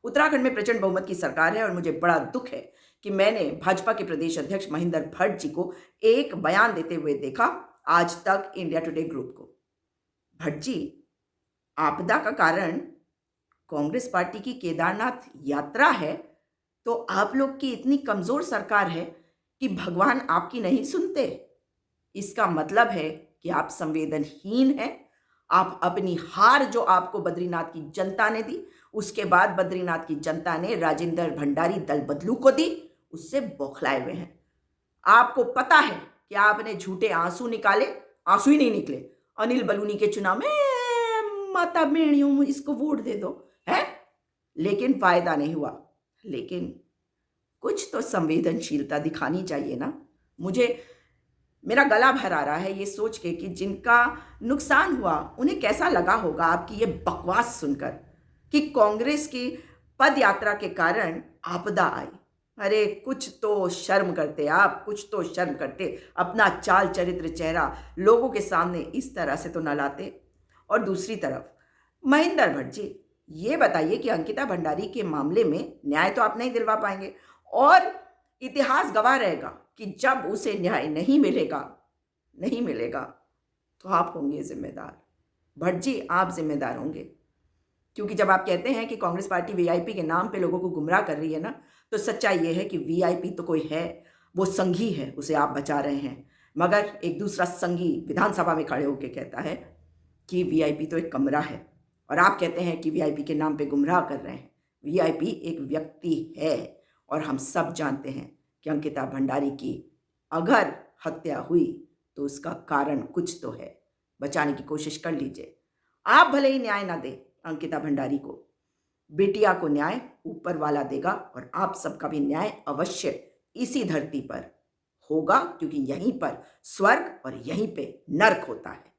उत्तराखंड में प्रचंड बहुमत की सरकार है और मुझे बड़ा दुख है कि मैंने भाजपा के प्रदेश अध्यक्ष महेंद्र भट्ट जी को एक बयान देते हुए देखा आज तक इंडिया टुडे ग्रुप को। भट्ट जी, आपदा का कारण कांग्रेस पार्टी की केदारनाथ यात्रा है, तो आप लोग की इतनी कमजोर सरकार है कि भगवान आपकी नहीं सुनते। इसका मतलब है कि आप संवेदनहीन हैं। आप अपनी हार जो आपको बद्रीनाथ की जनता ने दी, उसके बाद बद्रीनाथ की जनता ने राजेंद्र भंडारी दल बदलू को दी, उससे बौखलाए हुए हैं। आपको पता है कि आपने झूठे आंसू निकाले, आंसू ही नहीं निकले। अनिल बलूनी के चुनाव में माता बेड़ियों इसको वोट दे दो, है, लेकिन फायदा नहीं हुआ। लेकिन कुछ तो संवेदनशीलता दिखानी चाहिए ना। मुझे मेरा गला भर आ रहा है ये सोच के कि जिनका नुकसान हुआ उन्हें कैसा लगा होगा आपकी ये बकवास सुनकर कि कांग्रेस की पद यात्रा के कारण आपदा आई। अरे कुछ तो शर्म करते आप, कुछ तो शर्म करते। अपना चाल चरित्र चेहरा लोगों के सामने इस तरह से तो न लाते। और दूसरी तरफ महेंद्र भट्ट जी, ये बताइए कि अंकिता भंडारी के मामले में न्याय तो आप नहीं दिलवा पाएंगे और इतिहास गवाह रहेगा कि जब उसे न्याय नहीं मिलेगा तो आप होंगे जिम्मेदार। भट्ट जी, आप जिम्मेदार होंगे, क्योंकि जब आप कहते हैं कि कांग्रेस पार्टी वीआईपी के नाम पे लोगों को गुमराह कर रही है ना, तो सच्चाई ये है कि वीआईपी तो कोई है, वो संघी है, उसे आप बचा रहे हैं। मगर एक दूसरा संघी विधानसभा में खड़े होकर कहता है कि वीआईपी तो एक कमरा है, और आप कहते हैं कि वीआईपी के नाम पे गुमराह कर रहे हैं। वीआईपी एक व्यक्ति है और हम सब जानते हैं कि अंकिता भंडारी की अगर हत्या हुई तो उसका कारण कुछ तो है। बचाने की कोशिश कर लीजिए। आप भले ही न्याय ना दें अंकिता भंडारी को, बेटिया को न्याय ऊपर वाला देगा और आप सबका भी न्याय अवश्य इसी धरती पर होगा, क्योंकि यहीं पर स्वर्ग और यहीं पे नर्क होता है।